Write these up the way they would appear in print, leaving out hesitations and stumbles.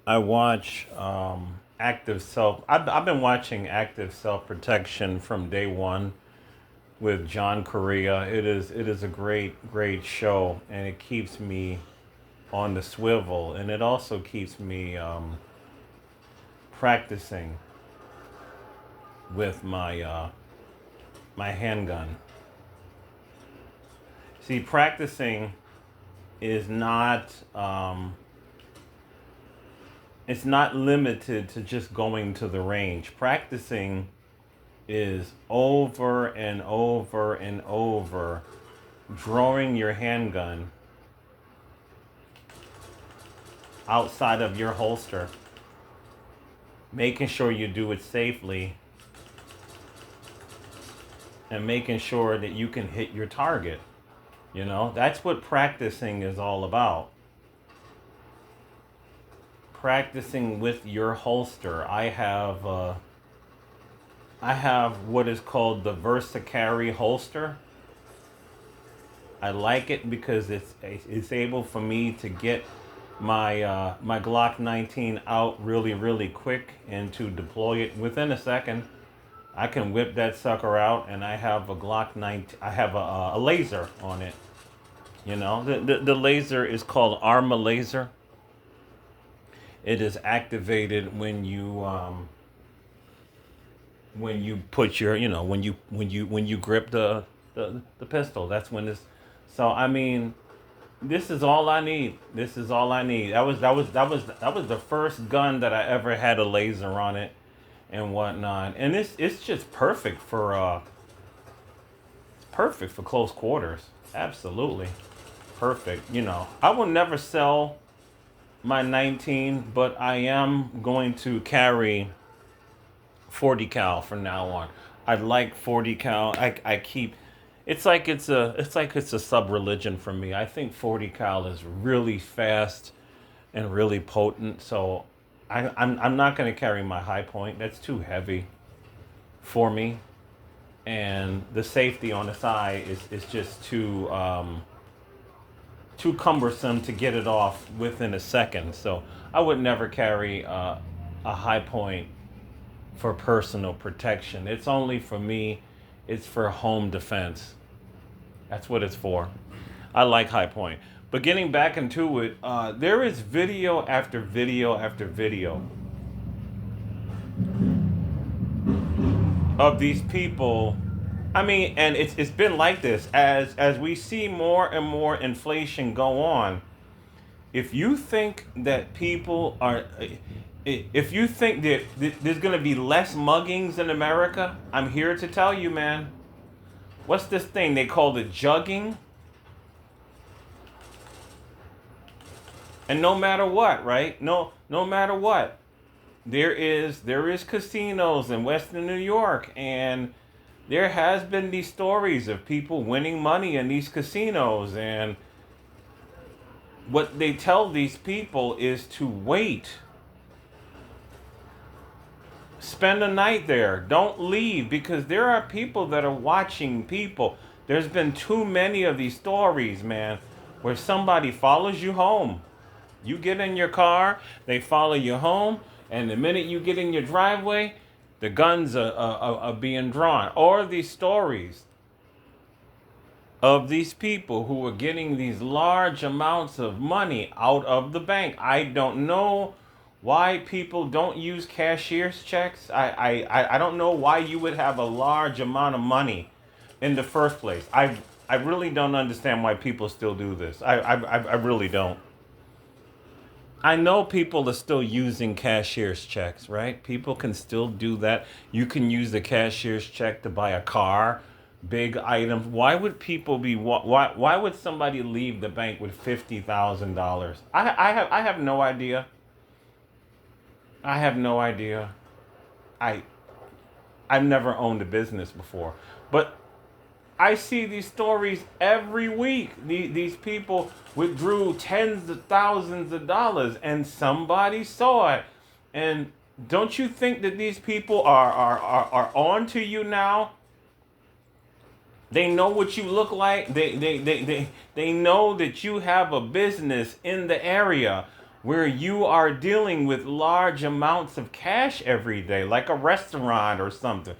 I watch active self. I've been watching active self protection from day one with John Correa. It is a great show, and it keeps me on the swivel, and it also keeps me practicing with my handgun. See, practicing is not it's not limited to just going to the range. Practicing is over and over and over drawing your handgun outside of your holster, making sure you do it safely, and making sure that you can hit your target. That's what practicing is all about. Practicing with your holster. I have what is called the Versacarry holster. I like it because it's able for me to get my Glock 19 out really quick and to deploy it within a second. I can whip that sucker out, and I have a Glock 19. I have a laser on it. The laser is called Arma laser. It is activated when you put your when you grip the pistol. That's when this. So I mean, this is all I need. This is all I need. That was the first gun that I ever had a laser on it and whatnot. And it's just perfect for close quarters. Absolutely perfect. I will never sell my 19, but I am going to carry 40 cal from now on. I like 40 cal. I keep. It's like it's a sub religion for me. I think 40 cal is really fast and really potent. So I'm not going to carry my high point. That's too heavy for me, and the safety on the side is just too cumbersome to get it off within a second. So I would never carry a high point for personal protection. It's only for me. It's for home defense. That's what it's for. I like high point. But getting back into it, there is video after video after video of these people. I mean, and it's been like this as we see more and more inflation go on. If you think that people are, if you think that there's going to be less muggings in America, I'm here to tell you, man. What's this thing they call it, jugging? And no matter what, right? No matter what, there is casinos in Western New York, and there has been these stories of people winning money in these casinos, and what they tell these people is to wait. Spend a night there. Don't leave, because there are people that are watching people. There's been too many of these stories, man, where somebody follows you home. You get in your car, they follow you home, and the minute you get in your driveway, the guns are being drawn. Or these stories of these people who are getting these large amounts of money out of the bank. I don't know why people don't use cashier's checks. I don't know why you would have a large amount of money in the first place. I really don't understand why people still do this. I really don't. I know people are still using cashier's checks, right? People can still do that. You can use the cashier's check to buy a car, big items. Why would people be why would somebody leave the bank with $50,000? I have no idea. I have no idea. I I've never owned a business before, but I see these stories every week. These people withdrew tens of thousands of dollars, and somebody saw it. And don't you think that these people are on to you now? They know what you look like. They know that you have a business in the area. where you are dealing with large amounts of cash every day, like a restaurant or something.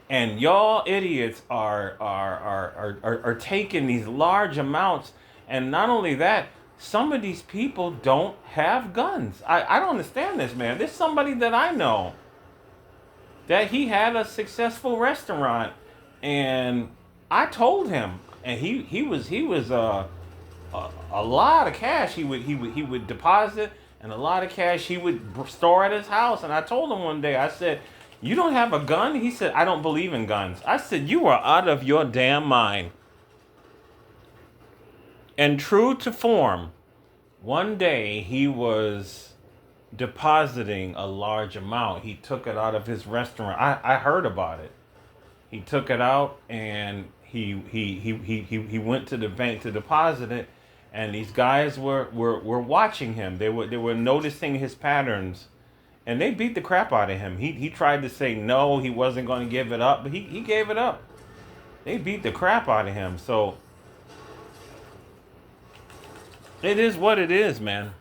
And y'all idiots are taking these large amounts. And not only that, some of these people don't have guns. I don't understand this, man. There's somebody that I know that he had a successful restaurant, and I told him, and he was a lot of cash he would deposit, and a lot of cash he would store at his house. And I told him one day, I said, "You don't have a gun?" He said, "I don't believe in guns." I said, "You are out of your damn mind." And true to form, one day he was depositing a large amount. He took it out of his restaurant. I heard about it. He took it out, and he went to the bank to deposit it, and these guys were watching him. They were noticing his patterns, and they beat the crap out of him. He tried to say no, he wasn't going to give it up, but he gave it up. They beat the crap out of him. So it is what it is, man.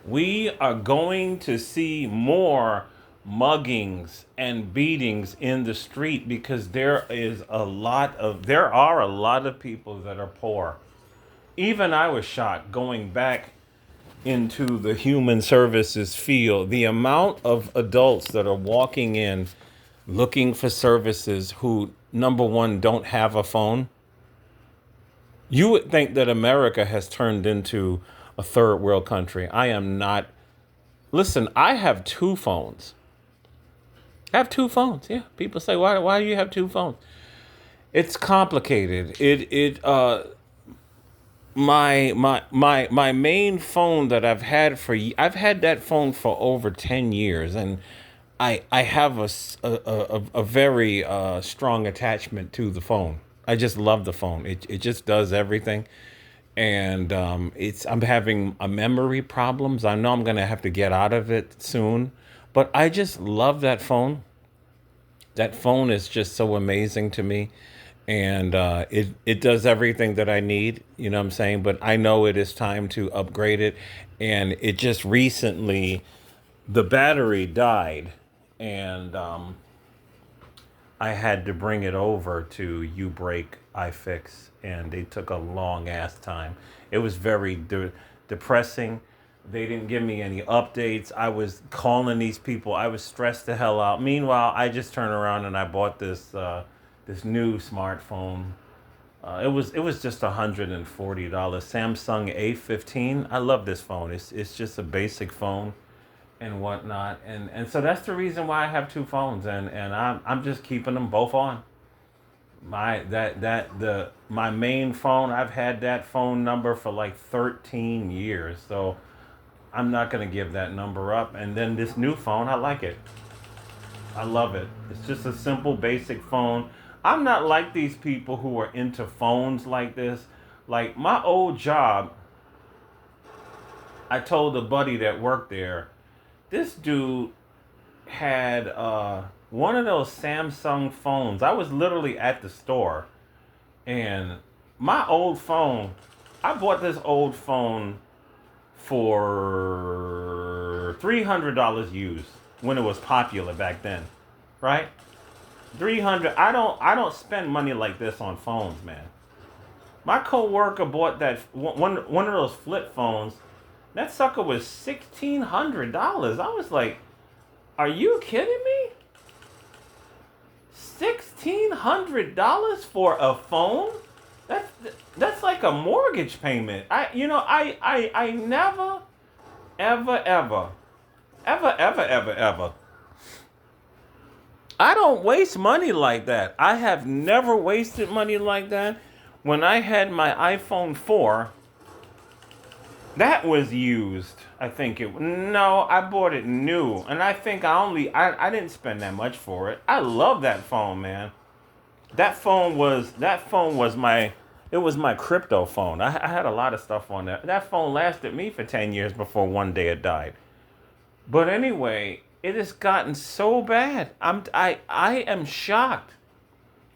We are going to see more muggings and beatings in the street because there are a lot of people that are poor. Even I was shocked going back into the human services field. The amount of adults that are walking in looking for services who, number one, don't have a phone. You would think that America has turned into a third world country. I am not. Listen, I have two phones. I have two phones. Yeah, people say, why do you have two phones? It's complicated. My main phone that I've had that phone for over 10 years, and I have a very strong attachment to the phone. I just love the phone. It just does everything. And I'm having a memory problems. I know I'm gonna have to get out of it soon, but I just love that phone. That phone is just so amazing to me, and it does everything that I need. You know what I'm saying? But I know it is time to upgrade it, and it just recently the battery died, and I had to bring it over to U-Break iFix, and they took a long ass time. It was very depressing. They didn't give me any updates. I was calling these people. I was stressed the hell out. Meanwhile, I just turned around and I bought this new smartphone. It was just $140. Samsung A15. I love this phone. It's just a basic phone and whatnot. And so that's the reason why I have two phones, and I'm just keeping them both on. My main phone, I've had that phone number for like 13 years. So I'm not gonna give that number up. And then this new phone, I like it. I love it. It's just a simple, basic phone. I'm not like these people who are into phones like this. Like my old job, I told a buddy that worked there, this dude had one of those Samsung phones. I was literally at the store, and my old phone, I bought this old phone for $300 used when it was popular back then, right? 300. I don't spend money like this on phones, man. My coworker bought that one of those flip phones. That sucker was $1,600. I was like, "Are you kidding me? $1,600 for a phone? That's that's like a mortgage payment." I never, ever. I don't waste money like that. I have never wasted money like that. When I had my iPhone 4, that was used. I think I bought it new. And I think I didn't spend that much for it. I love that phone, man. That phone was my crypto phone. I had a lot of stuff on that. That phone lasted me for 10 years before one day it died. But anyway, it has gotten so bad. I am shocked.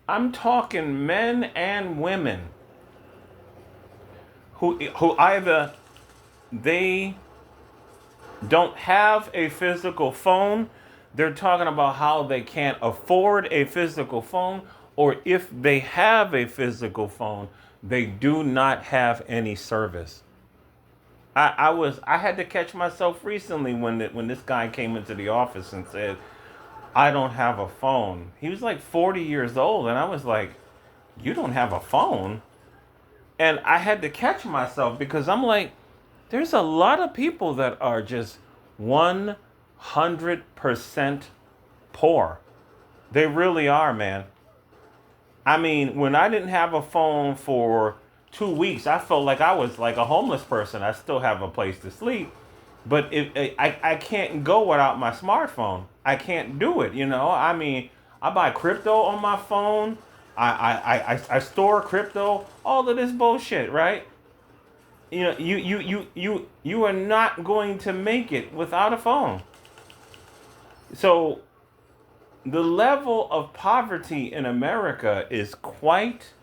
I'm talking men and women who either they don't have a physical phone. They're talking about how they can't afford a physical phone, or if they have a physical phone, they do not have any service. I had to catch myself recently when this guy came into the office and said, "I don't have a phone." He was like 40 years old, and I was like, "You don't have a phone?" And I had to catch myself because I'm like, there's a lot of people that are just 100% poor. They really are, man. I mean, when I didn't have a phone for 2 weeks, I felt like I was like a homeless person. I still have a place to sleep, but I can't go without my smartphone. I can't do it. I mean, I buy crypto on my phone. I store crypto. All of this bullshit, right? You are not going to make it without a phone. So the level of poverty in America is quite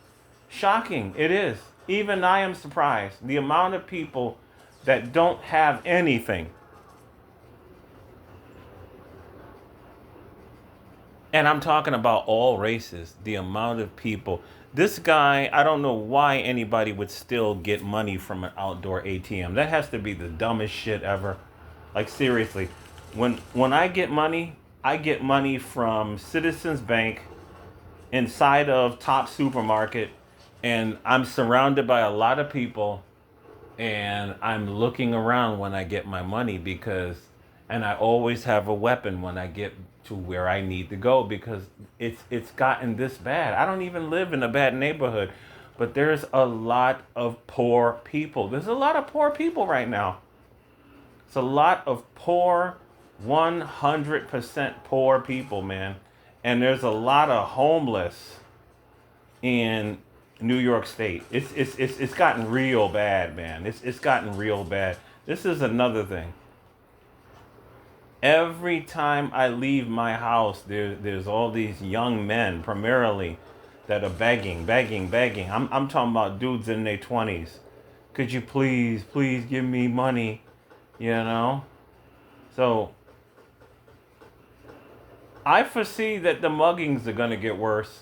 shocking. It is. Even I am surprised. The amount of people that don't have anything. And I'm talking about all races. The amount of people. This guy, I don't know why anybody would still get money from an outdoor ATM. That has to be the dumbest shit ever. Like seriously. When I get money from Citizens Bank inside of Top Supermarket, and I'm surrounded by a lot of people, and I'm looking around when I get my money and I always have a weapon when I get to where I need to go because it's gotten this bad. I don't even live in a bad neighborhood, but there's a lot of poor people. There's a lot of poor people right now. It's a lot of poor, 100% poor people, man. And there's a lot of homeless in New York State. It's gotten real bad, man. It's gotten real bad. This is another thing. Every time I leave my house, there's all these young men, primarily, that are begging. I'm talking about dudes in their 20s. Could you please give me money? You know? So, I foresee that the muggings are going to get worse.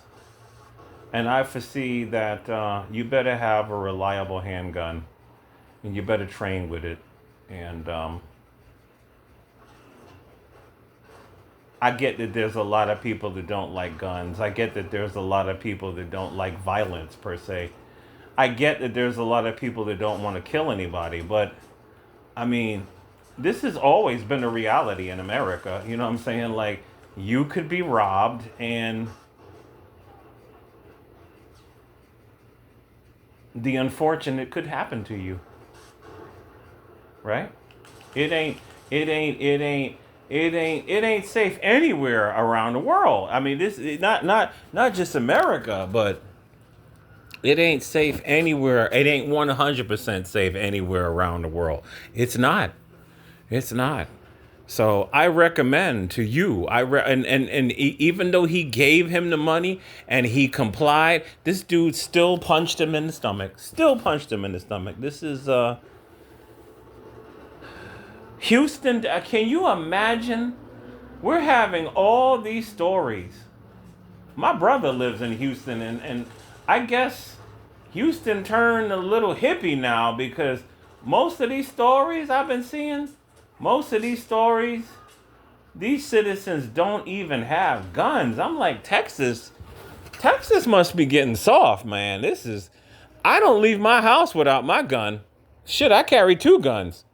And I foresee that you better have a reliable handgun. And you better train with it. And I get that there's a lot of people that don't like guns. I get that there's a lot of people that don't like violence per se. I get that there's a lot of people that don't want to kill anybody. But, I mean, this has always been a reality in America. You know what I'm saying? Like, you could be robbed and the unfortunate could happen to you. Right? It ain't it ain't it ain't it ain't safe anywhere around the world. I mean, this not just America, but it ain't safe anywhere. It ain't 100% safe anywhere around the world. It's not. It's not. So I recommend to you. Even though he gave him the money and he complied, this dude still punched him in the stomach. Still punched him in the stomach. This is Houston. Can you imagine? We're having all these stories. My brother lives in Houston, and I guess Houston turned a little hippie now because most of these stories I've been seeing, most of these stories, these citizens don't even have guns. I'm like, Texas must be getting soft, man. I don't leave my house without my gun. Shit, I carry 2 guns.